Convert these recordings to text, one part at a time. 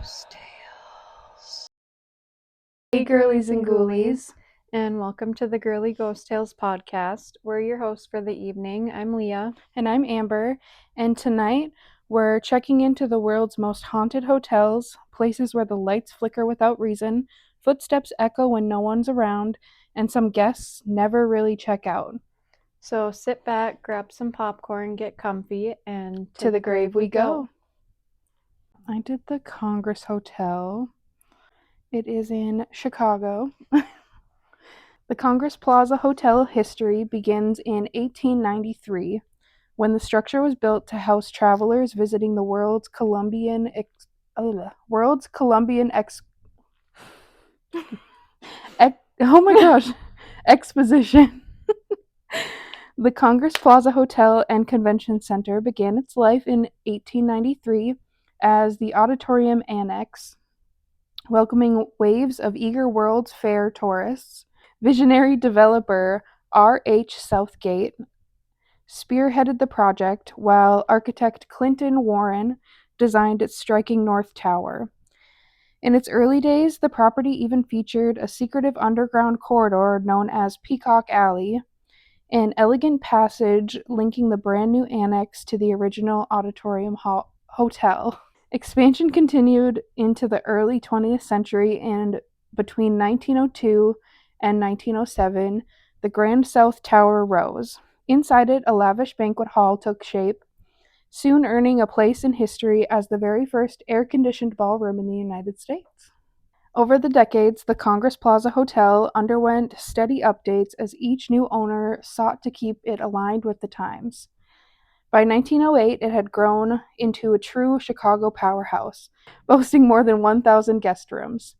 Ghost Tales. Hey girlies and ghoulies, and welcome to the Girly Ghost Tales podcast. We're your hosts for the evening. I'm Leah. And I'm Amber, and tonight we're checking into the world's most haunted hotels, places where the lights flicker without reason, footsteps echo when no one's around, and some guests never really check out. So sit back, grab some popcorn, get comfy, and To the grave we go. I did the Congress Hotel. It is in Chicago. The Congress Plaza Hotel history begins in 1893, when the structure was built to house travelers visiting the exposition. The Congress Plaza Hotel and Convention Center began its life in 1893 as the Auditorium Annex, welcoming waves of eager World's Fair tourists. Visionary developer R.H. Southgate spearheaded the project, while architect Clinton Warren designed its striking North Tower. In its early days, the property even featured a secretive underground corridor known as Peacock Alley, an elegant passage linking the brand new annex to the original Auditorium Hotel. Expansion continued into the early 20th century, and between 1902 and 1907, the Grand South Tower rose. Inside it, a lavish banquet hall took shape, soon earning a place in history as the very first air-conditioned ballroom in the United States. Over the decades, the Congress Plaza Hotel underwent steady updates as each new owner sought to keep it aligned with the times. By 1908, it had grown into a true Chicago powerhouse, boasting more than 1,000 guest rooms.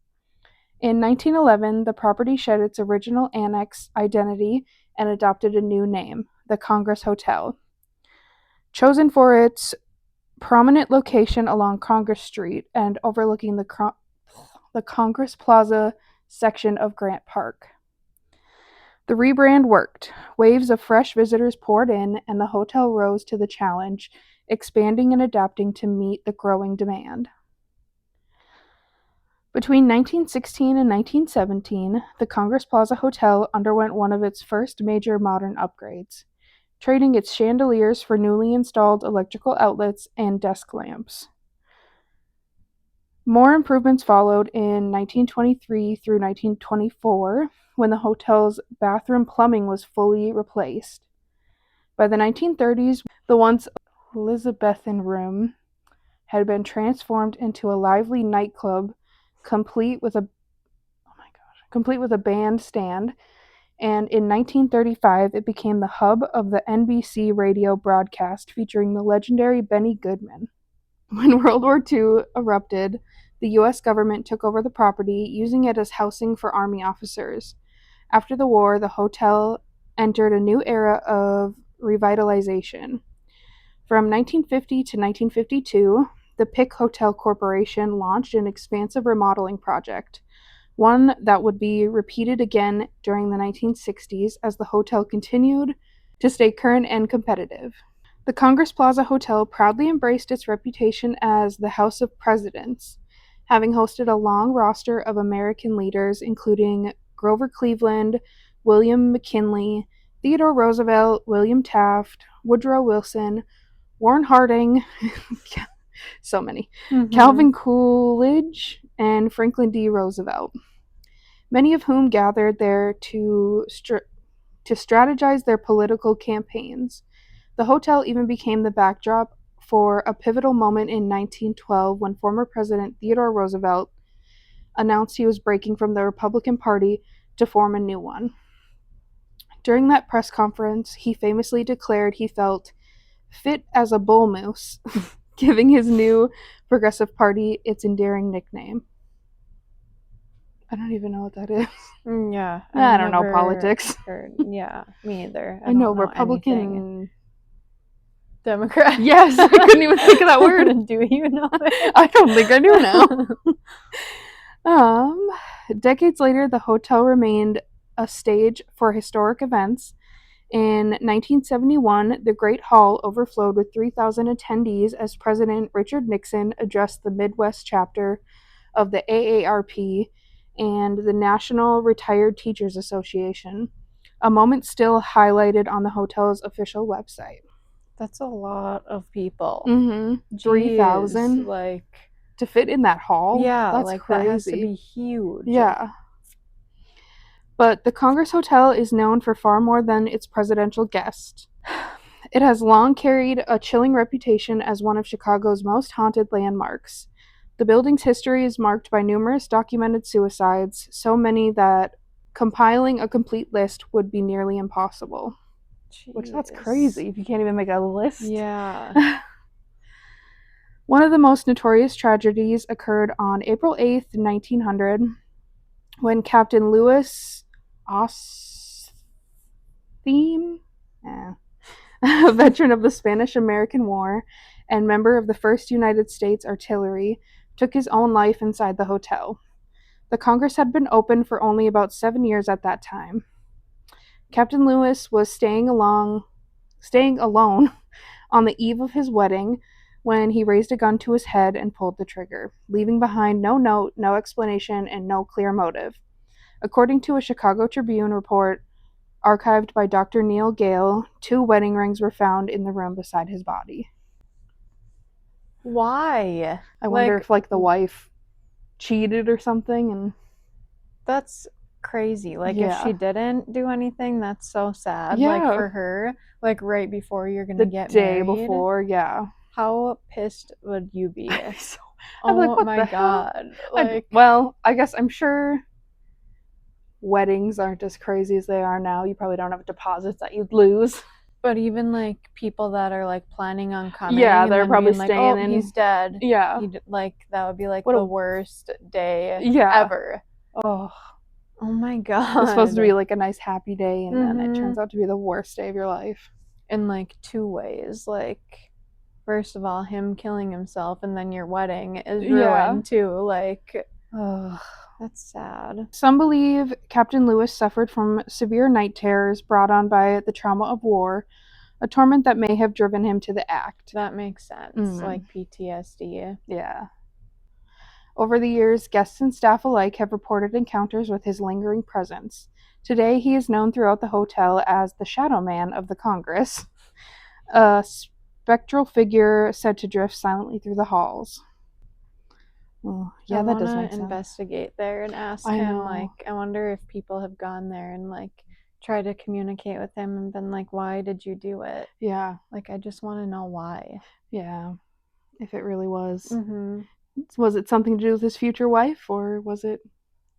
In 1911, the property shed its original annex identity and adopted a new name, the Congress Hotel. Chosen for its prominent location along Congress Street and overlooking the Congress Plaza section of Grant Park. The rebrand worked. Waves of fresh visitors poured in, and the hotel rose to the challenge, expanding and adapting to meet the growing demand. Between 1916 and 1917, the Congress Plaza Hotel underwent one of its first major modern upgrades, trading its chandeliers for newly installed electrical outlets and desk lamps. More improvements followed in 1923 through 1924, when the hotel's bathroom plumbing was fully replaced. By the 1930s, the once Elizabethan room had been transformed into a lively nightclub, complete with a bandstand, and in 1935 it became the hub of the NBC radio broadcast featuring the legendary Benny Goodman. When World War II erupted, the U.S. government took over the property, using it as housing for Army officers. After the war, the hotel entered a new era of revitalization. From 1950 to 1952, the Pick Hotel Corporation launched an expansive remodeling project, one that would be repeated again during the 1960s as the hotel continued to stay current and competitive. The Congress Plaza Hotel proudly embraced its reputation as the House of Presidents, having hosted a long roster of American leaders including Grover Cleveland, William McKinley, Theodore Roosevelt, William Taft, Woodrow Wilson, Warren Harding, so many, Calvin Coolidge, and Franklin D. Roosevelt, many of whom gathered there to strategize their political campaigns. The hotel even became the backdrop for a pivotal moment in 1912 when former President Theodore Roosevelt announced he was breaking from the Republican Party to form a new one. During that press conference, he famously declared he felt fit as a bull moose, giving his new Progressive Party its endearing nickname. I don't even know what that is. Yeah. I don't know politics. Yeah, me either. I know Republican... Anything. Democrat. Yes, I couldn't even think of that word. Do you know it? I don't think I do now. Decades later, the hotel remained a stage for historic events, In 1971, the Great Hall overflowed with 3,000 attendees as President Richard Nixon addressed the Midwest chapter of the AARP and the National Retired Teachers Association, a moment still highlighted on the hotel's official website. That's a lot of people. Mm-hmm. Jeez, 3,000 like, to fit in that hall? yeah, That's like crazy. that has to be huge. Yeah. But the Congress Hotel is known for far more than its presidential guest. It has long carried a chilling reputation as one of Chicago's most haunted landmarks. The building's history is marked by numerous documented suicides, so many that compiling a complete list would be nearly impossible. Jeez. Which, that's crazy if you can't even make a list. Yeah. One of the most notorious tragedies occurred on April 8th, 1900, when Captain Louis Ostheim, a veteran of the Spanish-American War and member of the 1st United States Artillery, took his own life inside the hotel. The Congress had been open for only about 7 years at that time. Captain Lewis was staying alone on the eve of his wedding when he raised a gun to his head and pulled the trigger, leaving behind no note, no explanation, and no clear motive. According to a Chicago Tribune report archived by Dr. Neil Gale, 2 wedding rings were found in the room beside his body. Why? I wonder if, like, the wife cheated or something, and That's crazy. Like, if Yeah. she didn't do anything, that's so sad. Yeah. Like, for her, like, right before you're gonna the get day married. before, yeah. How pissed would you be? So, Oh I'm like, what my the hell? god. Like, Well, I guess I'm sure weddings aren't as crazy as they are now. You probably don't have deposits that you'd lose. but even like people that are like planning on coming, Yeah, and they're then probably being like, staying oh, in. he's dead. Yeah. Like, that would be like What a- the worst day Yeah. ever. Oh, Oh my god. it's supposed to be like a nice happy day, and then it Mhm. turns out to be the worst day of your life. In like 2 ways. Like, first of all, him killing himself, and then your wedding is Yeah. ruined too. Like, Ugh. that's sad. Some believe Captain Lewis suffered from severe night terrors brought on by the trauma of war, a torment that may have driven him to the act. That makes sense. Mhm. Like PTSD. Yeah. Over the years, guests and staff alike have reported encounters with his lingering presence. Today, he is known throughout the hotel as the Shadow Man of the Congress, a spectral figure said to drift silently through the halls. Well, yeah, that does make I sense. investigate there and ask I him, know. like, I wonder if people have gone there and like tried to communicate with him and been like, why did you do it? Yeah, Like, I just want to know why. yeah. If it really was. Mm-hmm. Was it something to do with his future wife, or was it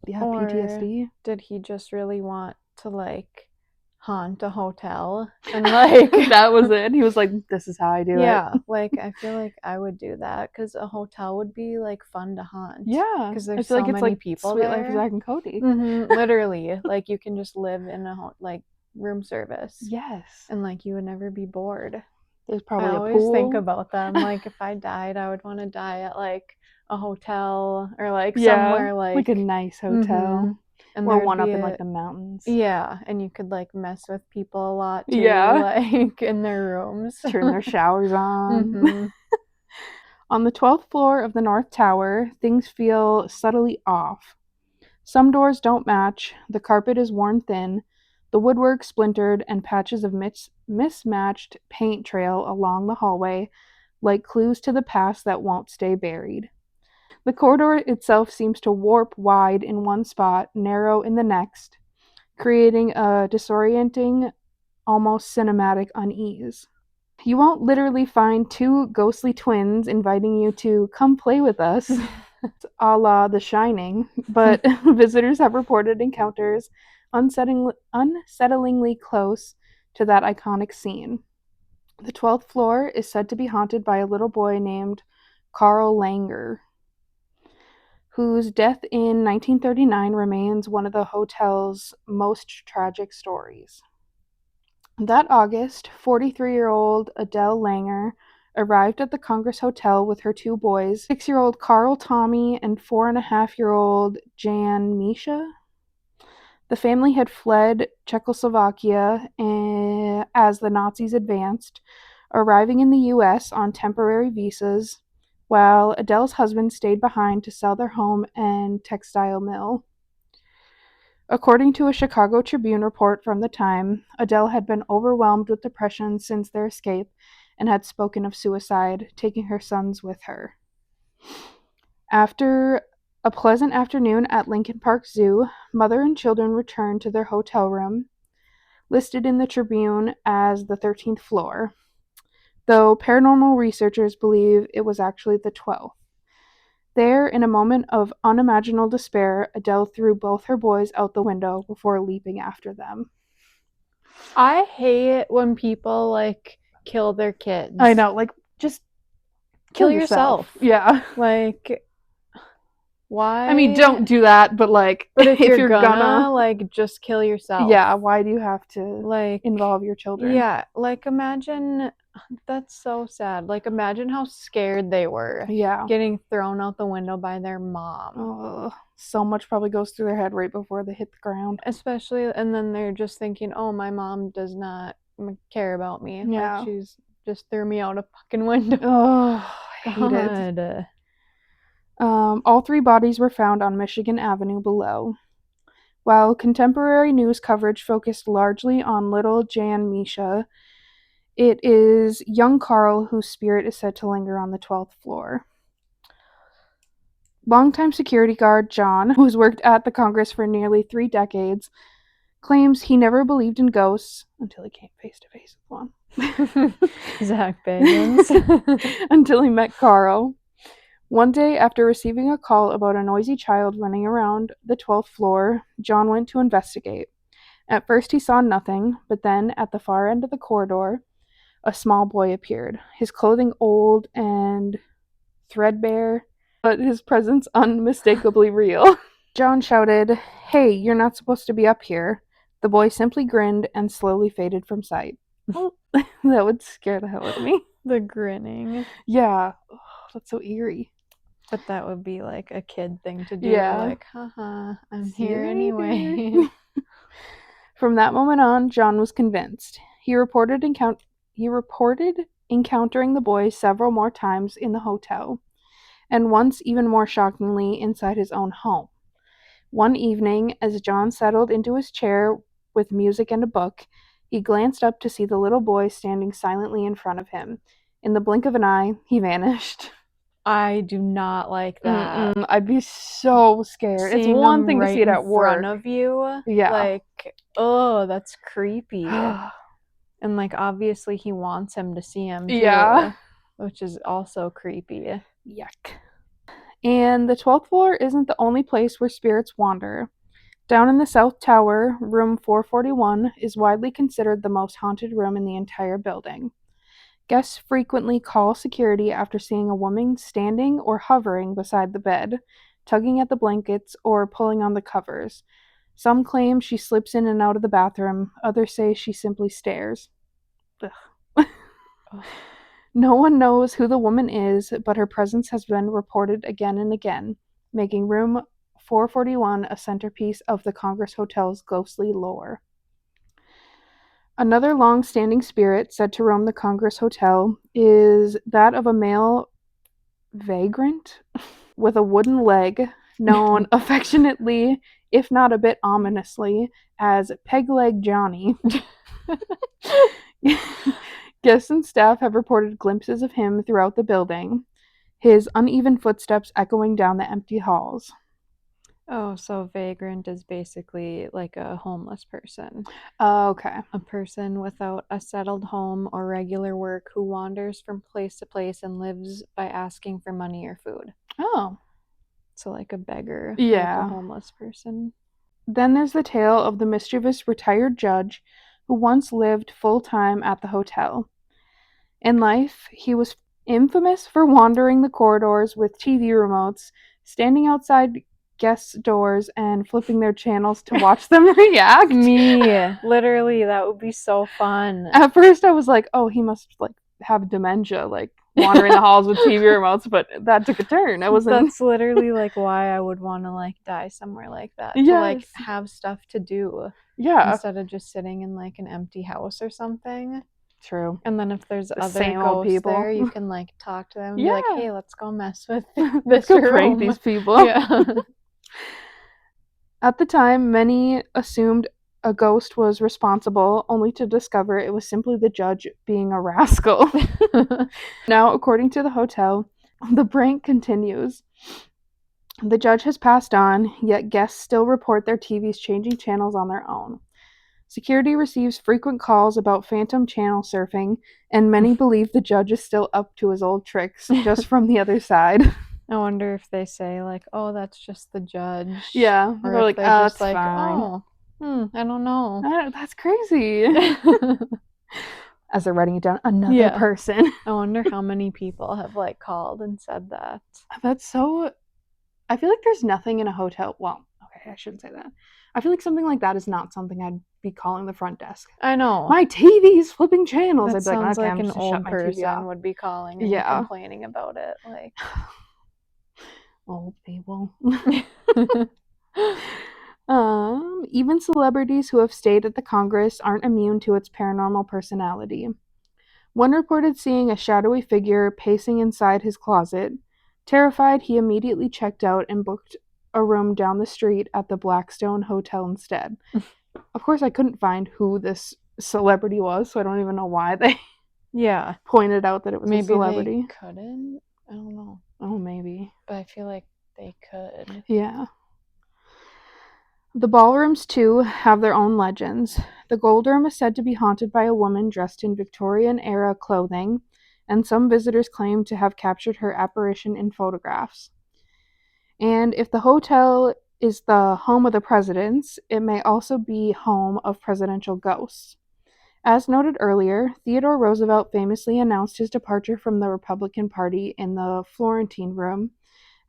Or PTSD? did he just really want to like haunt a hotel and like That was it. He was like, this is how I do it. yeah, like, I feel like I would do that because a hotel would be like fun to haunt. Yeah. Because I there's feel so like it's many like people Sweet there. Life of Zack and Cody. Mm-hmm, literally, like, you can just live in a like room service. Yes. And like, you would never be bored. There's probably I a always pool. think about them. Like, if I died, I would want to die at like a hotel or like Yeah, somewhere like a nice hotel. and or there'd one up be in a- like the mountains. yeah, and you could like mess with people a lot too. Yeah. Like, in their rooms. Turn their showers on. Mhm. On the 12th floor of the North Tower, things feel subtly off. Some doors don't match, the carpet is worn thin, the woodwork splintered, and patches of mismatched paint trail along the hallway like clues to the past that won't stay buried. The corridor itself seems to warp wide in one spot, narrow in the next, creating a disorienting, almost cinematic unease. You won't literally find 2 ghostly twins inviting you to come play with us, a la The Shining, but visitors have reported encounters unsettlingly close to that iconic scene. The 12th floor is said to be haunted by a little boy named Carl Langer, whose death in 1939 remains one of the hotel's most tragic stories. That August, 43-year-old Adele Langer arrived at the Congress Hotel with her 2 boys, 6-year-old Carl Tommy and 4.5-year-old Jan Misha. The family had fled Czechoslovakia as the Nazis advanced, arriving in the U.S. on temporary visas, while Adele's husband stayed behind to sell their home and textile mill. According to a Chicago Tribune report from the time, Adele had been overwhelmed with depression since their escape and had spoken of suicide, taking her sons with her. After a pleasant afternoon at Lincoln Park Zoo, mother and children returned to their hotel room, listed in the Tribune as the 13th floor, though paranormal researchers believe it was actually the 12th. There, in a moment of unimaginable despair, Adele threw both her boys out the window before leaping after them. I hate when people like kill their kids. I know, like, just kill yourself. Yeah. Like, why? I mean, don't do that, but like, But if you're gonna, like, just kill yourself. Yeah, why do you have to like involve your children? Yeah, like imagine, that's so sad. Like imagine how scared they were. Yeah. Getting thrown out the window by their mom. Oh, so much probably goes through their head right before they hit the ground. Especially, and then they're just thinking, oh, my mom does not care about me. Yeah. Like she's just threw me out a fucking window. Oh, I hate it. All 3 bodies were found on Michigan Avenue below. While contemporary news coverage focused largely on little Jan Misha, it is young Carl whose spirit is said to linger on the 12th floor. Longtime security guard John, who has worked at the Congress for nearly 3 decades, claims he never believed in ghosts until he came face to face with one. Zach Bagans. Until he met Carl. One day, after receiving a call about a noisy child running around the 12th floor, John went to investigate. At first he saw nothing, but then, at the far end of the corridor, a small boy appeared, his clothing old and threadbare, but his presence unmistakably real. John shouted, "Hey, you're not supposed to be up here." The boy simply grinned and slowly faded from sight. That would scare the hell out of me. The grinning. Yeah. Oh, that's so eerie. But that would be like a kid thing to do. Yeah. Like, haha, I'm here anyway. From that moment on, John was convinced. He reported encountering the boy several more times in the hotel, and once, even more shockingly, inside his own home. One evening, as John settled into his chair with music and a book, he glanced up to see the little boy standing silently in front of him. In the blink of an eye, he vanished. I do not like that. I'd be so scared. Seeing it's one him thing right to see it at in work. front of you. Yeah. Like, oh, that's creepy. And like, obviously, he wants him to see him too. Yeah. Which is also creepy. Yuck. And the 12th floor isn't the only place where spirits wander. Down in the South Tower, room 441 is widely considered the most haunted room in the entire building. Guests frequently call security after seeing a woman standing or hovering beside the bed, tugging at the blankets or pulling on the covers. Some claim she slips in and out of the bathroom, others say she simply stares. Ugh. No one knows who the woman is, but her presence has been reported again and again, making room 441 a centerpiece of the Congress Hotel's ghostly lore. Another long-standing spirit said to roam the Congress Hotel is that of a male vagrant with a wooden leg, known affectionately, if not a bit ominously, as Peg Leg Johnny. Guests and staff have reported glimpses of him throughout the building, his uneven footsteps echoing down the empty halls. Oh, so vagrant is basically like a homeless person. Okay. A person without a settled home or regular work who wanders from place to place and lives by asking for money or food. Oh. So like a beggar, Yeah. like a homeless person. Then there's the tale of the mischievous retired judge who once lived full-time at the hotel. In life, he was infamous for wandering the corridors with TV remotes, standing outside guests' doors and flipping their channels to watch them react. Me. Literally, that would be so fun. At first I was like, oh, he must like have dementia, like wandering the halls with TV remotes, but that took a turn. I wasn't. That's literally like why I would want to like die somewhere like that. To like Yes. have stuff to do Yeah. instead of just sitting in like an empty house or something. True. And then if there's The other same old ghosts people. there, you can like talk to them and be Yeah. like, hey, let's go mess with Let's this go room. prank these people. Yeah. At the time, many assumed a ghost was responsible, only to discover it was simply the judge being a rascal. Now, according to the hotel, the prank continues. The judge has passed on, yet guests still report their TVs changing channels on their own. Security receives frequent calls about phantom channel surfing, and many believe the judge is still up to his old tricks, just from the other side. I wonder if they say like, "Oh, that's just the judge." Yeah, or they're if like, they're "Oh, just that's like, fine." "Oh, I don't know." That's crazy. As they're writing it down, another Yeah. person. I wonder how many people have like called and said that. That's so. I feel like there's nothing in a hotel. Well, okay, I shouldn't say that. I feel like something like that is not something I'd be calling the front desk. I know. My TV's flipping channels. That I'd be like, sounds okay, like I'm an just gonna shut old my TV person off. would be calling and Yeah. complaining about it. Like, Old people. Even celebrities who have stayed at the Congress aren't immune to its paranormal personality. One reported seeing a shadowy figure pacing inside his closet. Terrified, he immediately checked out and booked a room down the street at the Blackstone Hotel instead. Of course, I couldn't find who this celebrity was, so I don't even know why they yeah, pointed out that it was maybe a celebrity. they couldn't. I don't know, Oh, maybe. but I feel like they could. Yeah. The ballrooms, too, have their own legends. The Gold Room is said to be haunted by a woman dressed in Victorian-era clothing, and some visitors claim to have captured her apparition in photographs. And if the hotel is the home of the presidents, it may also be home of presidential ghosts. As noted earlier, Theodore Roosevelt famously announced his departure from the Republican Party in the Florentine Room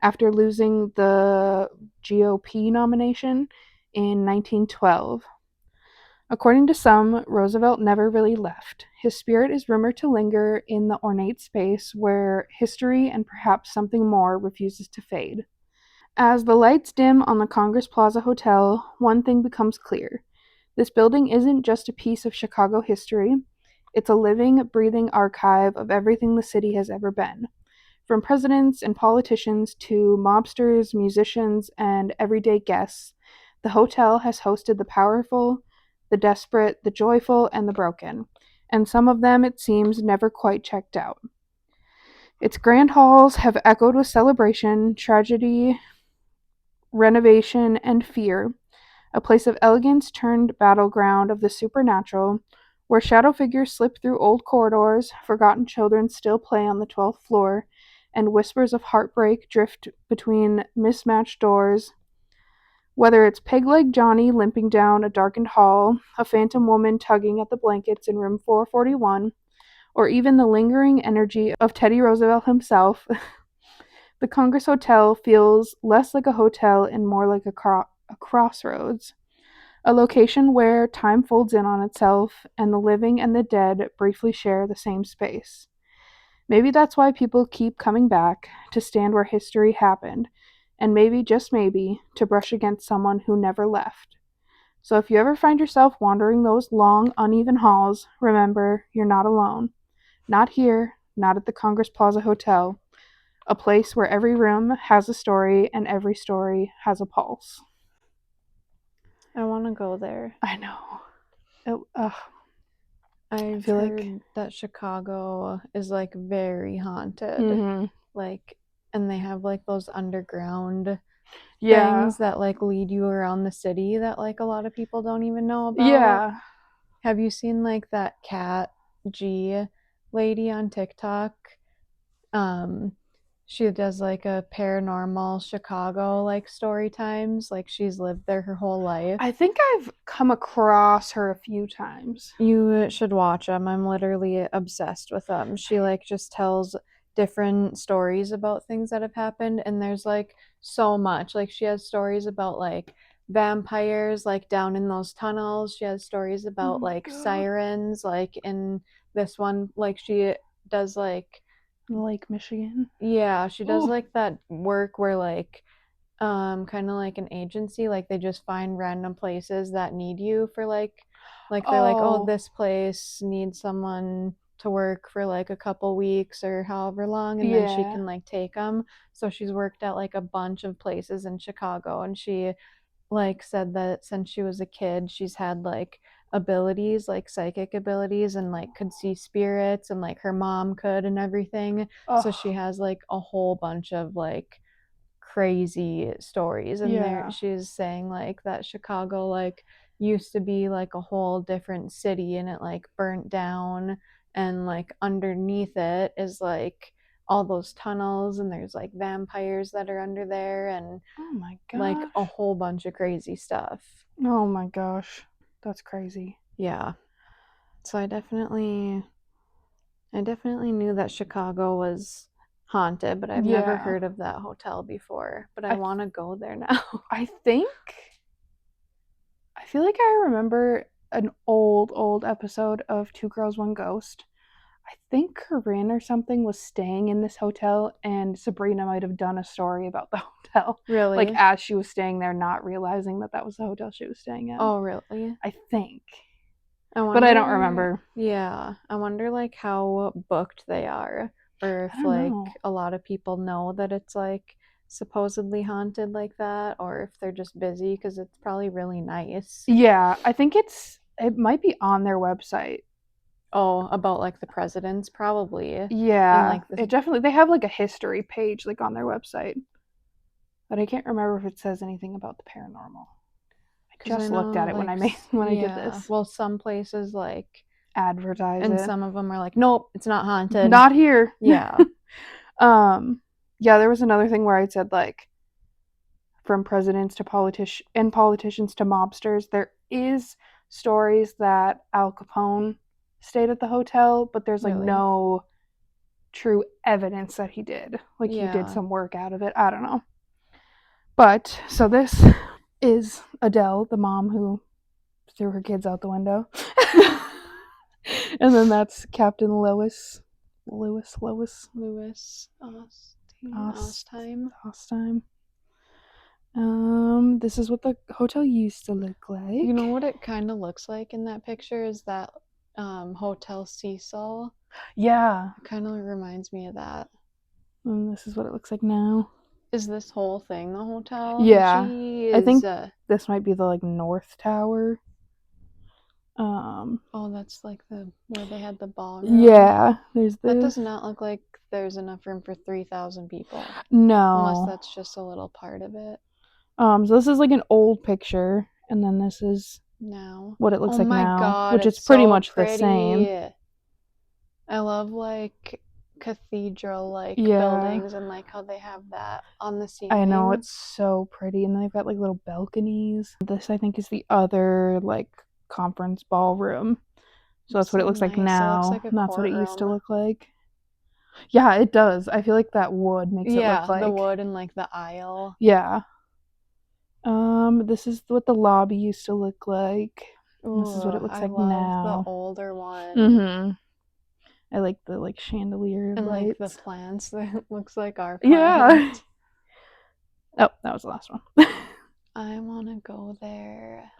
after losing the GOP nomination in 1912. According to some, Roosevelt never really left. His spirit is rumored to linger in the ornate space where history and perhaps something more refuses to fade. As the lights dim on the Congress Plaza Hotel, one thing becomes clear. This building isn't just a piece of Chicago history, it's a living, breathing archive of everything the city has ever been. From presidents and politicians to mobsters, musicians, and everyday guests, the hotel has hosted the powerful, the desperate, the joyful, and the broken, and some of them, it seems, never quite checked out. Its grand halls have echoed with celebration, tragedy, renovation, and fear, a place of elegance turned battleground of the supernatural, where shadow figures slip through old corridors, forgotten children still play on the 12th floor, and whispers of heartbreak drift between mismatched doors. Whether it's peg-leg Johnny limping down a darkened hall, a phantom woman tugging at the blankets in room 441, or even the lingering energy of Teddy Roosevelt himself, the Congress Hotel feels less like a hotel and more like a crossroads. A location where time folds in on itself and the living and the dead briefly share the same space. Maybe that's why people keep coming back, to stand where history happened, and maybe, just maybe, to brush against someone who never left. So if you ever find yourself wandering those long, uneven halls, remember, you're not alone. Not here, not at the Congress Plaza Hotel, a place where every room has a story and every story has a pulse. I want to go there. I know. I've feel like- heard that Chicago is like very haunted. Mm-hmm. Like, and they have like those underground Yeah. things that like lead you around the city that like a lot of people don't even know about. Yeah. Have you seen like that Cat G lady on TikTok? She does like a paranormal Chicago like story times. Like she's lived there her whole life. I think I've come across her a few times. You should watch them. I'm literally obsessed with them. She like just tells different stories about things that have happened, and there's like so much. Like she has stories about like vampires like down in those tunnels. She has stories about my like God. sirens like in this one, like she does like Lake Michigan. Yeah, she does Ooh. like that work where like kind of like an agency, like they just find random places that need you for like they're like, oh, Oh. this place needs someone to work for like a couple weeks or however long, and then she Yeah. can like take them. So she's worked at like a bunch of places in Chicago, and she like said that since she was a kid, she's had like abilities, like psychic abilities, and like could see spirits, and like her mom could and everything. So she Oh. has like a whole bunch of like crazy stories, and there Yeah. she's saying like that Chicago like used to be like a whole different city, and it like burnt down, and like underneath it is like all those tunnels, and there's like vampires that are under there, and Oh my like a gosh. whole bunch of crazy stuff. Oh my gosh. That's crazy. Yeah. So I definitely knew that Chicago was haunted, but I've never Yeah. heard of that hotel before. But I I want to go there now. I feel like I remember an old episode of Two Girls, One Ghost. I think Corinne or something was staying in this hotel, and Sabrina might have done a story about the hotel. Really? Like, as she was staying there, not realizing that that was the hotel she was staying at. Oh, really? I think. But I don't remember. Yeah. I wonder like how booked they are, or I if don't like know. a lot of people know that it's like supposedly haunted like that, or if they're just busy, because it's probably really nice. Yeah, I think it might be on their website. Oh, about like the presidents, probably. And Yeah, like it definitely, they have like a history page like on their website. But I can't remember if it says anything about the paranormal. I 'cause I just looked know at it when I like did yeah, this. well, some places like, Advertise and it. some of them are like, nope, it's not haunted. Not here. Yeah. Yeah, there was another thing where I said like from presidents to politicians to mobsters, there is stories that Al Capone stayed at the hotel, but there's like Really? no true evidence that he did. Like he did Yeah. some work out of it. I don't know. But so this is Adele, the mom who threw her kids out the window. And then that's Captain Lewis. Lewis. Louis Ostheim. Ostheim. This is what the hotel used to look like. You know what it kind of looks like in that picture is that Hotel Cecil. Yeah. It kind of reminds me of that. And this is what it looks like now. Is this whole thing the hotel? Yeah. Jeez. I think this might be the like North Tower. Oh, that's like where they had the ballroom. Yeah, there's this. That does not look like there's enough room for 3,000 people. No. Unless that's just a little part of it. So this is like an old picture, and then this is now what it looks like my now, God, which is it's pretty so much pretty. the same. I love like cathedral like Yeah. buildings, and like how they have that on the ceiling. I know, it's so pretty, and they've got like little balconies. This I think is the other like conference ballroom. So that's what it looks like now. It looks like a That's what it used to courtroom. look like. Yeah, it does. I feel like that wood makes it look like the wood and like the aisle. Yeah. This is what the lobby used to look like. Ooh, this is what it looks I like love now. the older one. Mm-hmm. I like the like chandelier and lights. like the plants that looks like our plant. Yeah. Oh, that was the last one. I want to go there.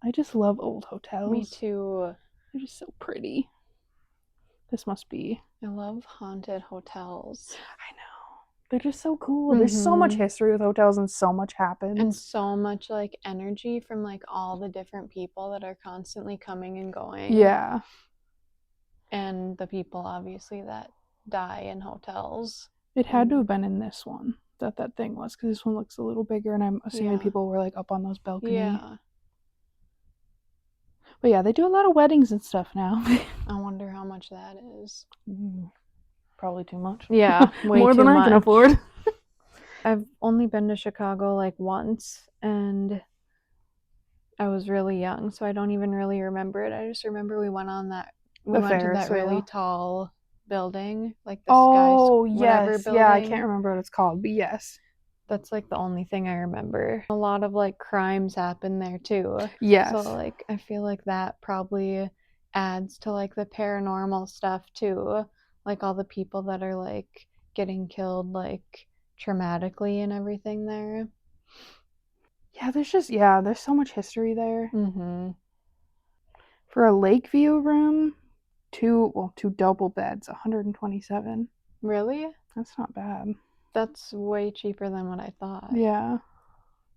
I just love old hotels. Me too. They're just so pretty. This must be. I love haunted hotels. I know. They're just so cool. There's so much history with hotels, and so much happens. And so much like energy from like all the different people that are constantly coming and going. Yeah. And the people obviously that die in hotels. It had to have been in this one that thing was, because this one looks a little bigger, and I'm assuming people were like up on those balconies. Yeah. But yeah, they do a lot of weddings and stuff now. I wonder how much that is. Probably too much. Yeah, way more too than much. I can afford. I've only been to Chicago like once, and I was really young, so I don't even really remember it. I just remember we went to that really tall building, like the whatever building. Yeah, I can't remember what it's called, but yes. That's like the only thing I remember. A lot of like crimes happen there too. Yes. So like I feel like that probably adds to like the paranormal stuff too. like all the people that are like getting killed like traumatically and everything there. Yeah, there's so much history there. Mm-hmm. For a Lakeview room, two double beds, 127. Really? That's not bad. That's way cheaper than what I thought. Yeah.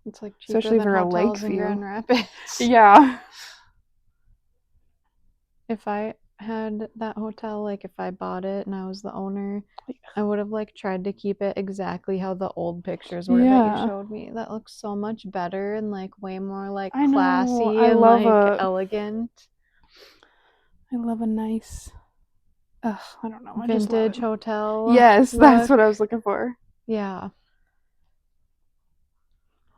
It's like cheaper Especially than for a hotels in Lakeview. Grand Rapids. Yeah. If I had that hotel, like if I bought it and I was the owner, I would have like tried to keep it exactly how the old pictures were that you showed me. That looks so much better and like way more like I know. classy I and love like elegant. I love a nice I don't know. I just love Vintage it. hotel. Yes, that's look. what I was looking for. Yeah.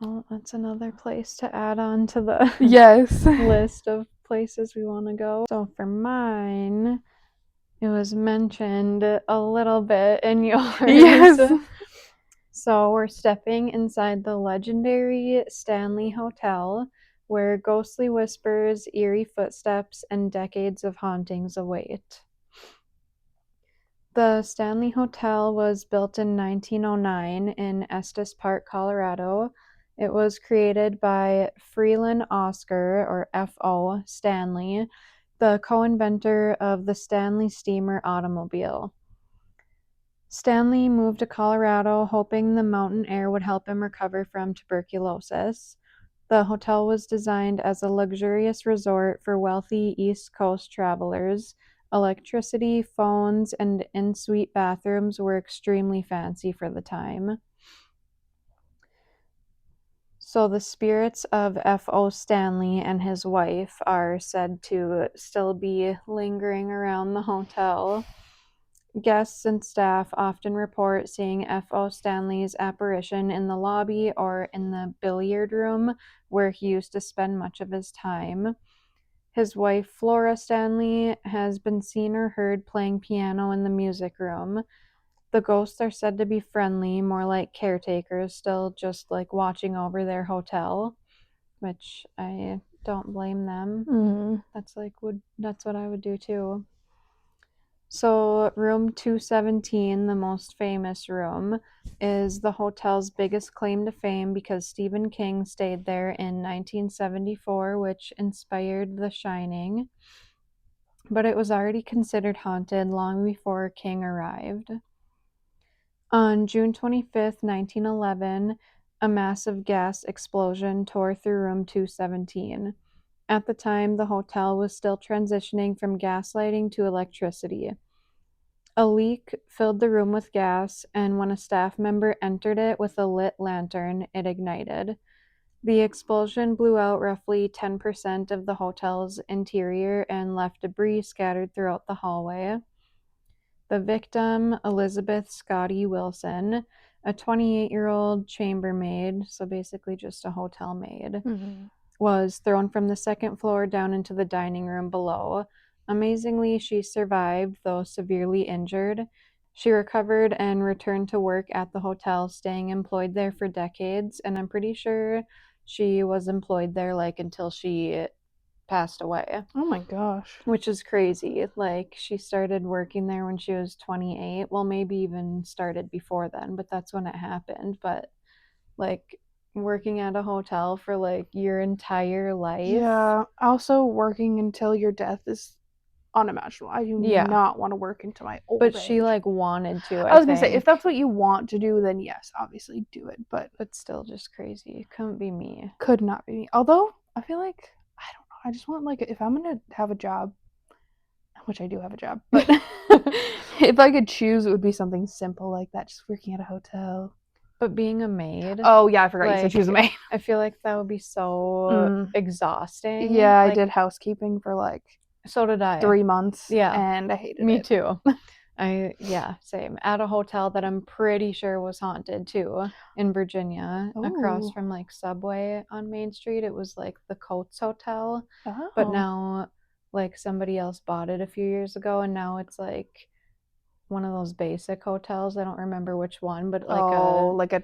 Well, that's another place to add on to the Yes. list of places we want to go. So for mine, it was mentioned a little bit in yours. Yes. So we're stepping inside the legendary Stanley Hotel, where ghostly whispers, eerie footsteps, and decades of hauntings await. The Stanley Hotel was built in 1909 in Estes Park, Colorado. It was created by Freeland Oscar, or F.O. Stanley, the co-inventor of the Stanley Steamer automobile. Stanley moved to Colorado hoping the mountain air would help him recover from tuberculosis. The hotel was designed as a luxurious resort for wealthy East Coast travelers. Electricity, phones, and in-suite bathrooms were extremely fancy for the time. So the spirits of F.O. Stanley and his wife are said to still be lingering around the hotel. Guests and staff often report seeing F.O. Stanley's apparition in the lobby or in the billiard room where he used to spend much of his time. His wife, Flora Stanley, has been seen or heard playing piano in the music room. The ghosts are said to be friendly, more like caretakers, still just like watching over their hotel, which I don't blame them. Mm. That's what I would do too. So, room 217, the most famous room, is the hotel's biggest claim to fame because Stephen King stayed there in 1974, which inspired The Shining. But it was already considered haunted long before King arrived. On June 25th, 1911, a massive gas explosion tore through room 217. At the time, the hotel was still transitioning from gaslighting to electricity. A leak filled the room with gas, and when a staff member entered it with a lit lantern, it ignited. The explosion blew out roughly 10% of the hotel's interior and left debris scattered throughout the hallway. The victim, Elizabeth Scotty Wilson, a 28-year-old chambermaid, so basically just a hotel maid, was thrown from the second floor down into the dining room below. Amazingly, she survived, though severely injured. She recovered and returned to work at the hotel, staying employed there for decades, and I'm pretty sure she was employed there like until she passed away. Oh my gosh. Which is crazy. Like, she started working there when she was 28. Well, maybe even started before then, but that's when it happened. But, like, working at a hotel for, like, your entire life. Yeah. Also, working until your death is unimaginable. I do not want to work until my old age. But she, like, wanted to, I was going to say, if that's what you want to do, then yes, obviously do it. But still just crazy. It couldn't be me. Could not be me. Although, I feel like, I don't know, I just want, like, if I'm going to have a job, which I do have a job, but if I could choose, it would be something simple like that, just working at a hotel. But being a maid. Oh, yeah, I forgot you said she was a maid. I feel like that would be so exhausting. Yeah, I did housekeeping for, like, so did I. 3 months. Yeah. And I hated it. Me too. Same. At a hotel that I'm pretty sure was haunted too in Virginia, across from like Subway on Main Street. It was like the Coates Hotel. Oh. But now like somebody else bought it a few years ago and now it's like one of those basic hotels. I don't remember which one, but like a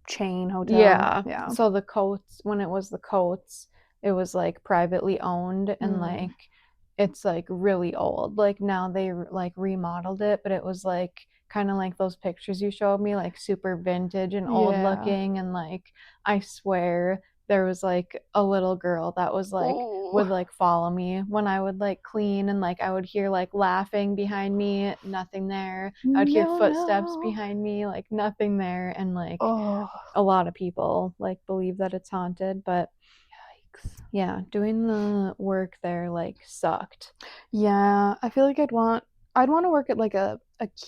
chain hotel. Yeah. So the Coates, when it was the Coates, it was like privately owned and like it's like really old. Like now they like remodeled it, but it was like kind of like those pictures you showed me, like super vintage and old Yeah. looking. And like I swear there was like a little girl that was like Ooh. would like follow me when I would like clean, and like I would hear like laughing behind me, nothing there. I would hear No, footsteps no. behind me, like nothing there. And like Oh, a lot of people like believe that it's haunted, but yikes. yeah, doing the work there like sucked. Yeah, I feel like I'd want to work at like a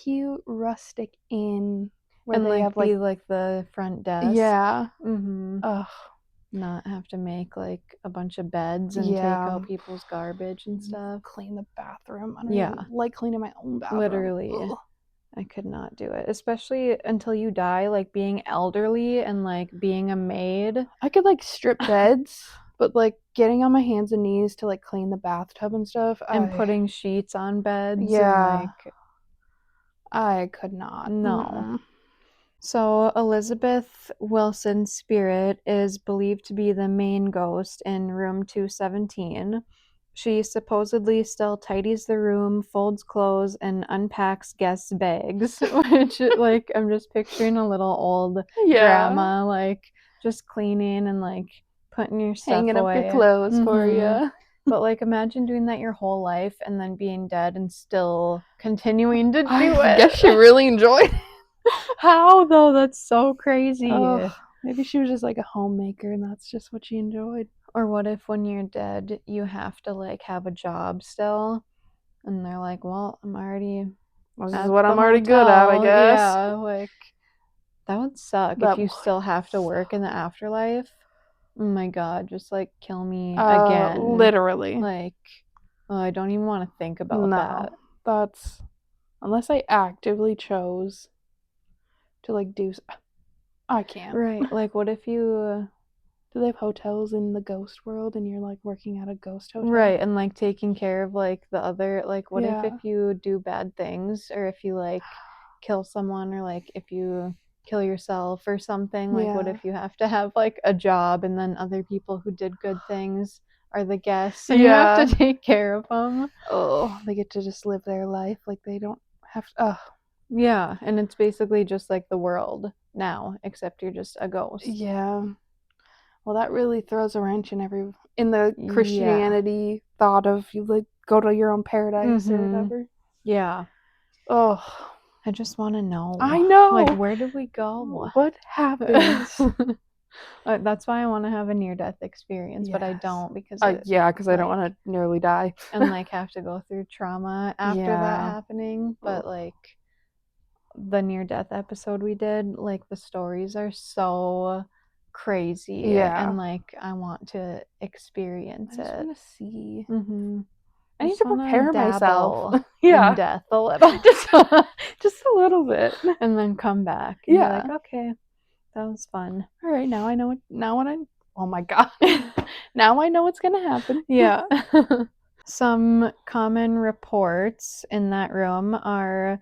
cute rustic inn where And they like have be like like the front desk. yeah. Ugh. Not have to make like a bunch of beds and take Yeah. out people's garbage and stuff. Clean the bathroom. I don't Yeah. even like cleaning my own bathroom. Literally. Ugh. I could not do it, especially until you die, like being elderly and like being a maid. I could like strip beds, but like getting on my hands and knees to like clean the bathtub and stuff. And putting sheets on beds. Yeah. And like I could not. no. Mm-mm. So Elizabeth Wilson's spirit is believed to be the main ghost in room 217. She supposedly still tidies the room, folds clothes, and unpacks guests' bags, which like I'm just picturing a little old grandma like just cleaning and like putting your stuff hanging away. up your clothes for you. But like imagine doing that your whole life and then being dead and still continuing to do I it. guess she really enjoyed it. How though? That's so crazy. Oh, maybe she was just like a homemaker and that's just what she enjoyed. Or what if when you're dead you have to like have a job still, and they're like, well, I'm already This at is what the I'm already good at, I hotel. guess. Yeah, like that would suck That if you would still have to work in the afterlife. Oh my god, just like kill me again. Literally. Like, oh, I don't even want to think about that. That's unless I actively chose to like do. I can't. Right. Like, what if you Do they have hotels in the ghost world and you're like working at a ghost hotel? right, and like taking care of like the other, like what Yeah. if you do bad things, or if you like kill someone, or like if you kill yourself or something, like what Yeah. if you have to have like a job and then other people who did good things are the guests and you Yeah. have to take care of them? Oh, they get to just live their life like they don't have to. Yeah, and it's basically just like the world now, except you're just a ghost. Yeah. Well, that really throws a wrench in the Yeah. Christianity thought of you like go to your own paradise or whatever. Yeah. Oh, I just want to know. I know. Like, where did we go? What happens? That's why I want to have a near-death experience, but I Yes. don't because because I don't want to nearly die and like have to go through trauma after that Yeah. happening. But like the near-death episode we did, like the stories are so crazy. Yeah. And like I want to experience I just it. want to see. I I need just to wanna prepare myself. dabble Yeah. in death a little. Just a little bit. And then come back and be Yeah. like, okay, that was fun. All right, now I know oh my god. Now I know what's going to happen. Yeah. Some common reports in that room are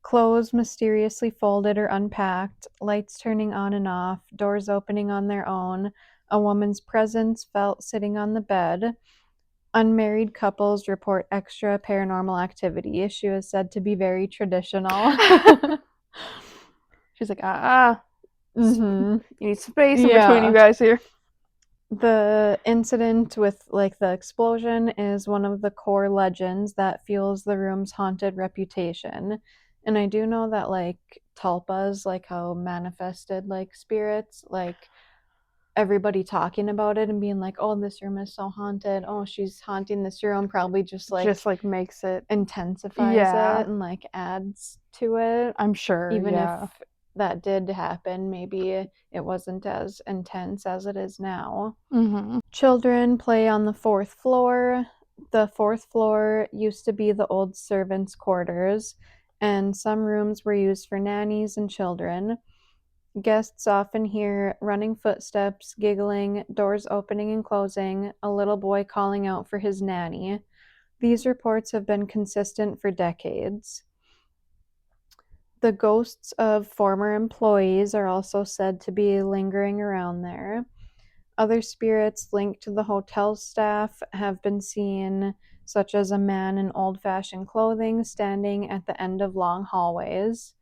clothes mysteriously folded or unpacked, lights turning on and off, doors opening on their own, a woman's presence felt sitting on the bed. Unmarried couples report extra paranormal activity. She was said to be very traditional. She's like, you need space in Yeah. between you guys here. The incident with like the explosion is one of the core legends that fuels the room's haunted reputation. And I do know that like tulpas, like how manifested like spirits, like everybody talking about it and being like, oh, this room is so haunted, oh, she's haunting this room, probably just like makes it intensifies it and like adds to it. I'm sure. Even if that did happen, maybe it wasn't as intense as it is now. Children play on the 4th floor. The 4th floor used to be the old servants' quarters, and some rooms were used for nannies and children. Guests often hear running footsteps, giggling, doors opening and closing, a little boy calling out for his nanny. These reports have been consistent for decades. The ghosts of former employees are also said to be lingering around there. Other spirits linked to the hotel staff have been seen such as a man in old-fashioned clothing standing at the end of long hallways,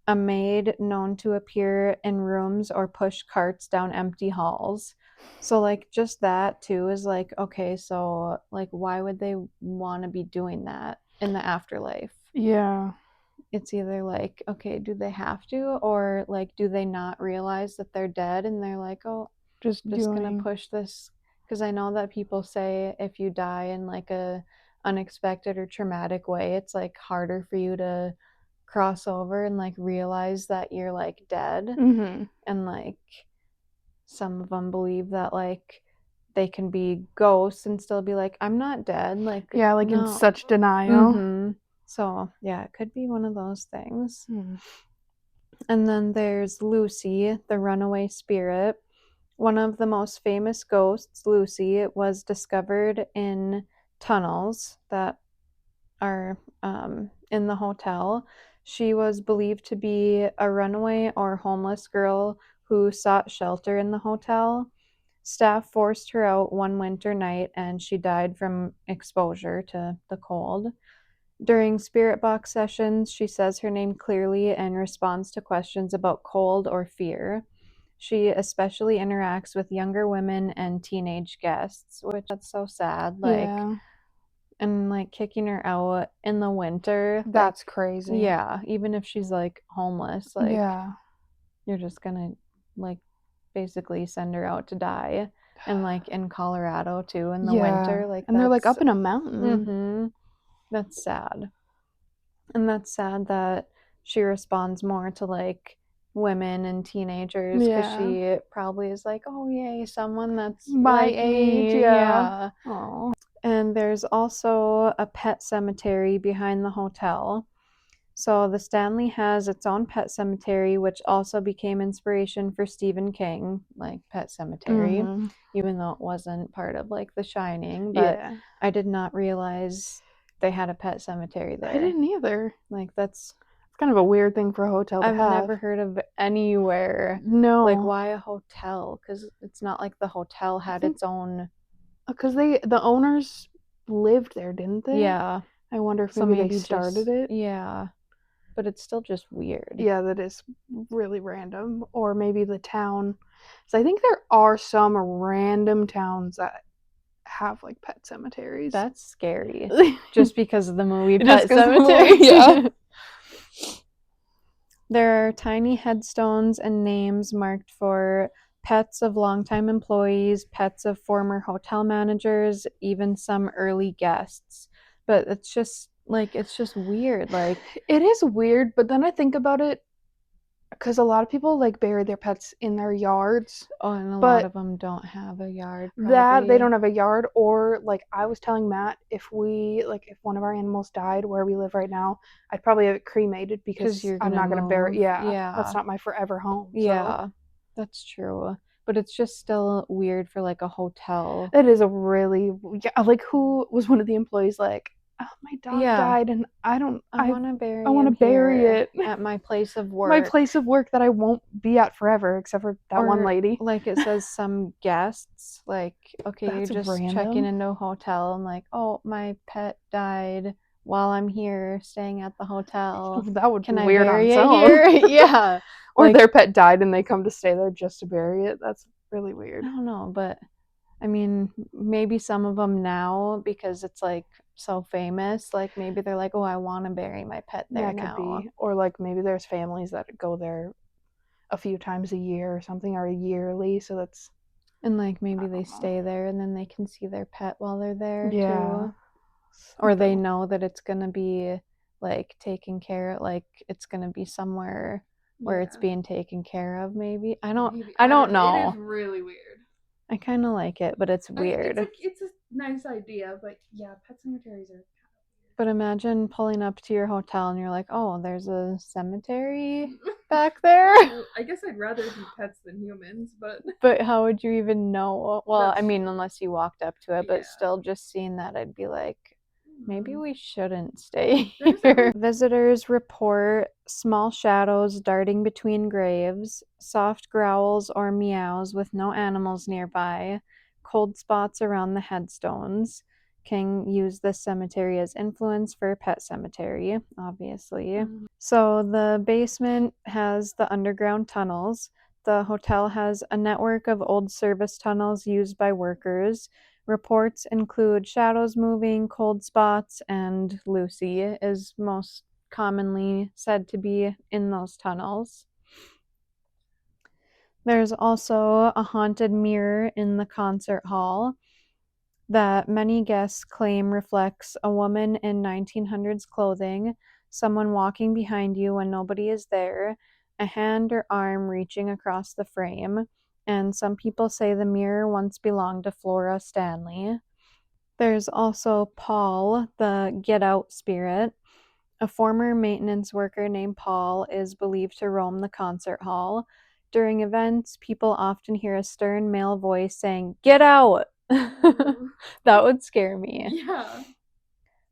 a maid known to appear in rooms or push carts down empty halls. So like just that too is like, okay, so like why would they want to be doing that in the afterlife? Yeah. It's either like, okay, do they have to, or like do they not realize that they're dead and they're like, oh, Just gonna doing. push this, because I know that people say if you die in like a unexpected or traumatic way, it's like harder for you to cross over and like realize that you're like dead. Mm-hmm. And like some of them believe that like they can be ghosts and still be like, I'm not dead. Like, Yeah, like in no. such denial. Mm-hmm. So yeah, it could be one of those things. Hmm. And then there's Lucy, the runaway spirit. One of the most famous ghosts, Lucy, was discovered in tunnels that are in the hotel. She was believed to be a runaway or homeless girl who sought shelter in the hotel. Staff forced her out one winter night and she died from exposure to the cold. During spirit box sessions, she says her name clearly and responds to questions about cold or fear. She especially interacts with younger women and teenage guests, which that's so sad. Like, Yeah. and like kicking her out in the winter. That's like, crazy. Yeah, even if she's like homeless, like Yeah. you're just gonna like basically send her out to die. And like in Colorado too in the winter, like and they're like that's up in a mountain. mm-hmm, that's sad. And that's sad that she responds more to like women and teenagers because Yeah. she probably is like, oh yay, someone that's My like age, me. yeah. Oh. And there's also a pet cemetery behind the hotel. So the Stanley has its own pet cemetery, which also became inspiration for Stephen King, like Pet Cemetery, Mhm. even though it wasn't part of like The Shining. But Yeah. I did not realize they had a pet cemetery there. I didn't either. Like that's It's kind of a weird thing for a hotel to I've have. never heard of anywhere. No. Like why a hotel? Because it's not like the hotel had its own. Because the owners lived there, didn't they? Yeah. I wonder if So maybe they maybe started just it. Yeah. But it's still just weird. Yeah, that is really random. Or maybe the town. So I think there are some random towns that have like pet cemeteries. That's scary. Just because of the movie Just Pet 'cause of the Cemetery. movie, yeah. There are tiny headstones and names marked for pets of longtime employees, pets of former hotel managers, even some early guests. But it's just weird. Like It is weird, but then I think about it because a lot of people like bury their pets in their yards. oh, and a But lot of them don't have a yard. that they don't have a yard, or like I was telling Matt, if one of our animals died where we live right now, I'd probably have it cremated because you're I'm not gonna bury. move. Yeah, that's not my forever home. Yeah, that's true. But it's just still weird for like a hotel. It is a really like who was one of the employees like, oh, my dog died and I want to bury I want to him bury here it at my place of work. my place of work that I won't be at forever, except for that one lady. Like it says some guests, like, okay, That's you're just random. checking into a hotel and like, oh, my pet died while I'm here staying at the hotel. That would Can be I weird bury on its it own. here? Yeah. Or Like, their pet died and they come to stay there just to bury it. That's really weird. I don't know, but I mean, maybe some of them now because it's like so famous, like maybe they're like, oh, I want to bury my pet there That now. could be. Or like maybe there's families that go there a few times a year or something, or yearly, so that's. And like maybe they stay there and then they can see their pet while they're there Yeah. too. Or they know that it's gonna be like taken care of, like it's gonna be somewhere where it's being taken care of. Maybe I don't know. It is really weird. I kind of like it, but it's weird. It's a nice idea, but yeah, pet cemeteries are. But imagine pulling up to your hotel and you're like, oh, there's a cemetery back there. Well, I guess I'd rather be pets than humans, but. But how would you even know? Well, I mean, unless you walked up to it, but still, just seeing that, I'd be like, maybe we shouldn't stay here. Visitors report small shadows darting between graves, soft growls or meows with no animals nearby, cold spots around the headstones, King used this cemetery as influence for Pet Cemetery, obviously. So the basement has the underground tunnels. The hotel has a network of old service tunnels used by workers. Reports include shadows moving, cold spots, and Lucy is most commonly said to be in those tunnels. There's also a haunted mirror in the concert hall that many guests claim reflects a woman in 1900s clothing, someone walking behind you when nobody is there, a hand or arm reaching across the frame, and some people say the mirror once belonged to Flora Stanley. There's also Paul, the get out spirit. A former maintenance worker named Paul is believed to roam the concert hall. During events, people often hear a stern male voice saying, "Get out!" That would scare me. Yeah.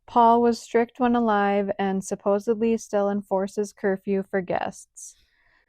Paul was strict when alive and supposedly still enforces curfew for guests.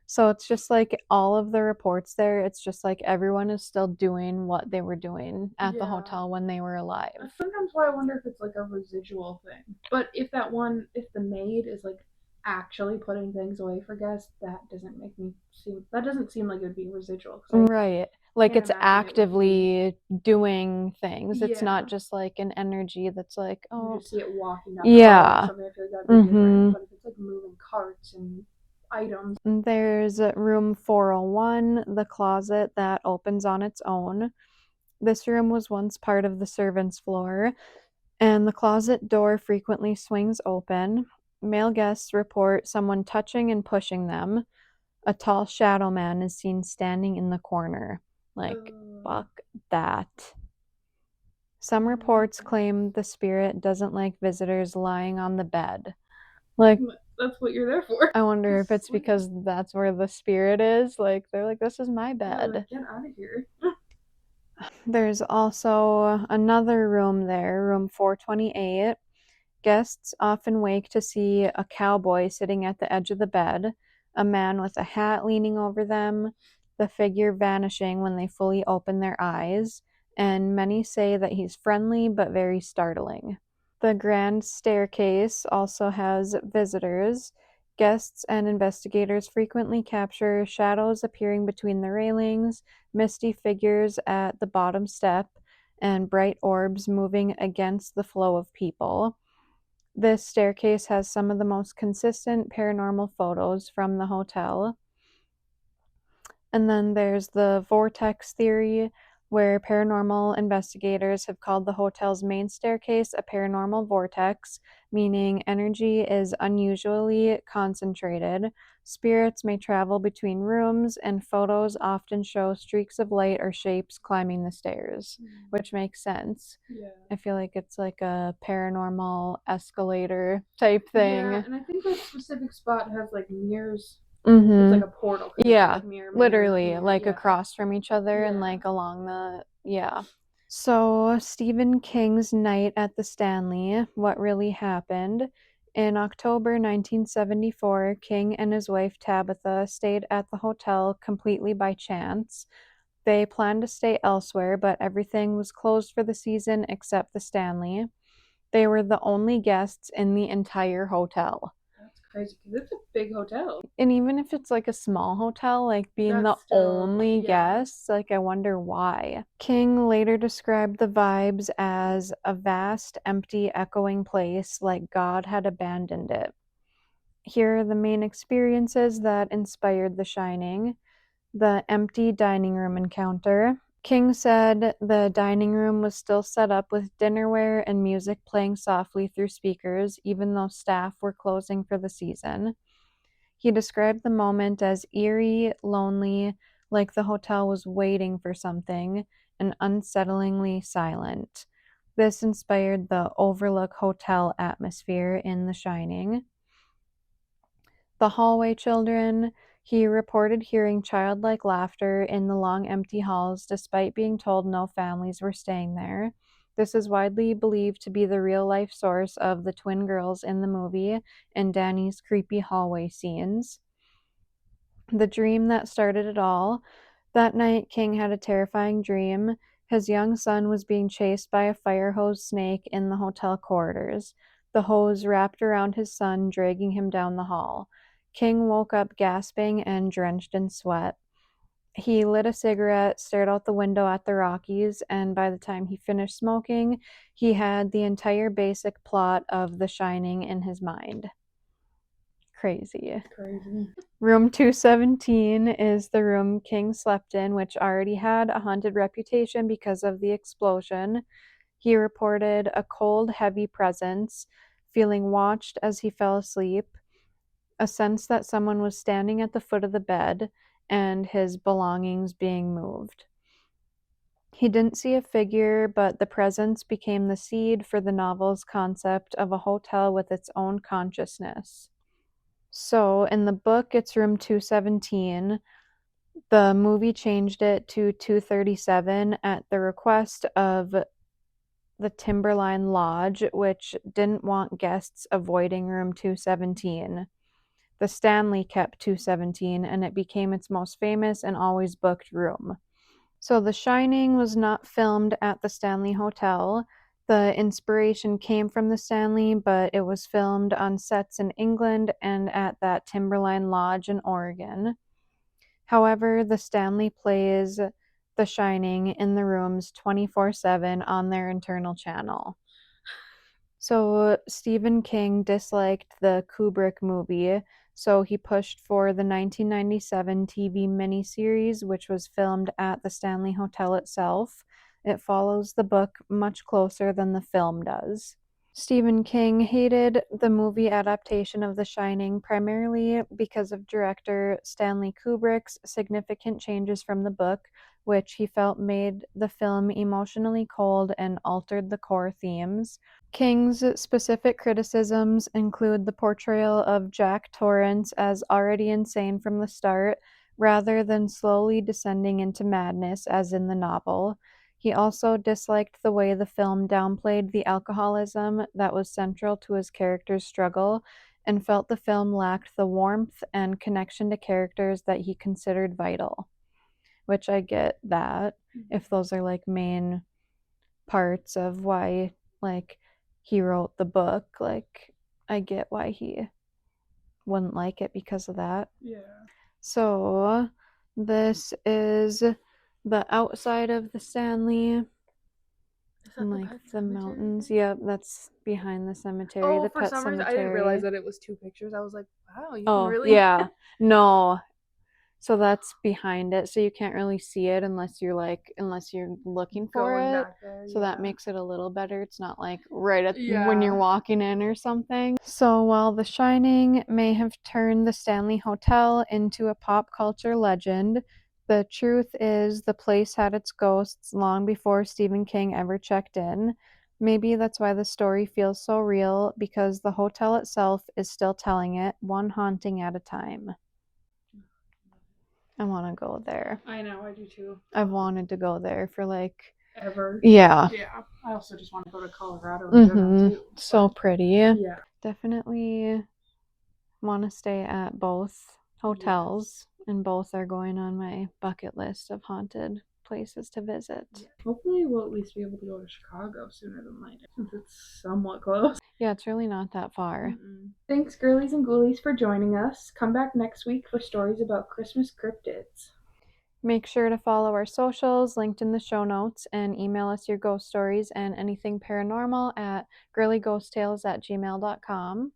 So it's just like all of the reports there, it's just like everyone is still doing what they were doing at the hotel when they were alive. That's sometimes why I wonder if it's like a residual thing. But if the maid is like actually putting things away for guests, that doesn't seem like it would be residual. Right. Like can't it's imagine it would actively doing things. It's Yeah. not just like an energy that's like, You oh, just see it walking down Yeah. the hall or something. I feel like that'd be different. Mhm. But if it's like moving carts and items, There's room 401, the closet that opens on its own. This room was once part of the servants' floor, and the closet door frequently swings open. Male guests report someone touching and pushing them. A tall shadow man is seen standing in the corner. Like, fuck that. Some reports claim the spirit doesn't like visitors lying on the bed. Like, that's what you're there for. I wonder if it's because that's where the spirit is. Like, they're like, this is my bed. Get out of here. There's also another room there, room 428. Guests often wake to see a cowboy sitting at the edge of the bed, a man with a hat leaning over them, the figure vanishing when they fully open their eyes, and many say that he's friendly but very startling. The grand staircase also has visitors. Guests and investigators frequently capture shadows appearing between the railings, misty figures at the bottom step, and bright orbs moving against the flow of people. This staircase has some of the most consistent paranormal photos from the hotel. And then there's the vortex theory, where paranormal investigators have called the hotel's main staircase a paranormal vortex, meaning energy is unusually concentrated. Spirits may travel between rooms, and photos often show streaks of light or shapes climbing the stairs, which makes sense. Yeah. I feel like it's like a paranormal escalator type thing. Yeah, and I think that specific spot has like mirrors. Mm-hmm. It's like a portal. Yeah, Like mirror, literally, mirror, like yeah. across from each other and Yeah. like along the, yeah. So, Stephen King's Night at the Stanley, what really happened? In October 1974, King and his wife Tabitha stayed at the hotel completely by chance. They planned to stay elsewhere, but everything was closed for the season except the Stanley. They were the only guests in the entire hotel. That's crazy because it's a big hotel. And even if it's like a small hotel, like being That's the still- only yeah. guests, like I wonder why. King later described the vibes as a vast, empty, echoing place like God had abandoned it. Here are the main experiences that inspired The Shining. The empty dining room encounter. King said the dining room was still set up with dinnerware and music playing softly through speakers, even though staff were closing for the season. He described the moment as eerie, lonely, like the hotel was waiting for something, and unsettlingly silent. This inspired the Overlook Hotel atmosphere in The Shining. The hallway children. He reported hearing childlike laughter in the long empty halls despite being told no families were staying there. This is widely believed to be the real life source of the twin girls in the movie and Danny's creepy hallway scenes. The dream that started it all. That night, King had a terrifying dream. His young son was being chased by a fire hose snake in the hotel corridors. The hose wrapped around his son, dragging him down the hall. King woke up gasping and drenched in sweat. He lit a cigarette, stared out the window at the Rockies, and by the time he finished smoking, he had the entire basic plot of The Shining in his mind. Crazy. Room 217 is the room King slept in, which already had a haunted reputation because of the explosion. He reported a cold, heavy presence, feeling watched as he fell asleep, a sense that someone was standing at the foot of the bed, and his belongings being moved. He didn't see a figure, but the presence became the seed for the novel's concept of a hotel with its own consciousness. So, in the book, it's room 217. The movie changed it to 237 at the request of the Timberline Lodge, which didn't want guests avoiding room 217. The Stanley kept 217, and it became its most famous and always booked room. So, The Shining was not filmed at the Stanley Hotel. The inspiration came from the Stanley, but it was filmed on sets in England and at that Timberline Lodge in Oregon. However, the Stanley plays The Shining in the rooms 24/7 on their internal channel. So, Stephen King disliked the Kubrick movie, so he pushed for the 1997 TV miniseries, which was filmed at the Stanley Hotel itself. It follows the book much closer than the film does. Stephen King hated the movie adaptation of The Shining primarily because of director Stanley Kubrick's significant changes from the book, which he felt made the film emotionally cold and altered the core themes. King's specific criticisms include the portrayal of Jack Torrance as already insane from the start, rather than slowly descending into madness as in the novel. He also disliked the way the film downplayed the alcoholism that was central to his character's struggle, and felt the film lacked the warmth and connection to characters that he considered vital. Which I get that, if those are like main parts of why like he wrote the book, like I get why he wouldn't like it because of that. Yeah. So this is the outside of the Stanley. And like the mountains. Yep, that's behind the cemetery, the for pet some cemetery. reason, I didn't realize that it was two pictures. I was like, wow, you can Oh, really. yeah. No. So that's behind it. So you can't really see it unless you're looking for Going it. back there, So that yeah. makes it a little better. It's not like right at when Yeah. you're walking in or something. So while The Shining may have turned the Stanley Hotel into a pop culture legend, the truth is the place had its ghosts long before Stephen King ever checked in. Maybe that's why the story feels so real, because the hotel itself is still telling it, one haunting at a time. I want to go there. I know, I do too. I've wanted to go there for like Ever. Yeah. Yeah. I also just want to go to Colorado in general too. So pretty. Yeah. Definitely want to stay at both hotels, and both are going on my bucket list of haunted places to visit. Yeah. Hopefully we'll at least be able to go to Chicago sooner than later, since it's somewhat close. Yeah, it's really not that far. Thanks, girlies and ghoulies, for joining us. Come back next week for stories about Christmas cryptids. Make sure to follow our socials linked in the show notes, and email us your ghost stories and anything paranormal at girlyghosttales@gmail.com.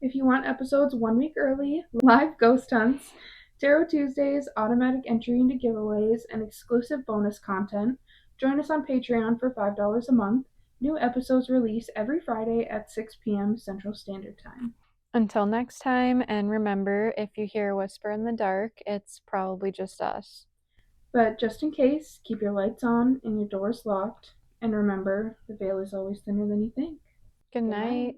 If you want episodes 1 week early, live ghost hunts, Tarot Tuesdays, automatic entry into giveaways, and exclusive bonus content, join us on Patreon for $5 a month. New episodes release every Friday at 6 p.m. Central Standard Time. Until next time, and remember, if you hear a whisper in the dark, it's probably just us. But just in case, keep your lights on and your doors locked. And remember, the veil is always thinner than you think. Good night.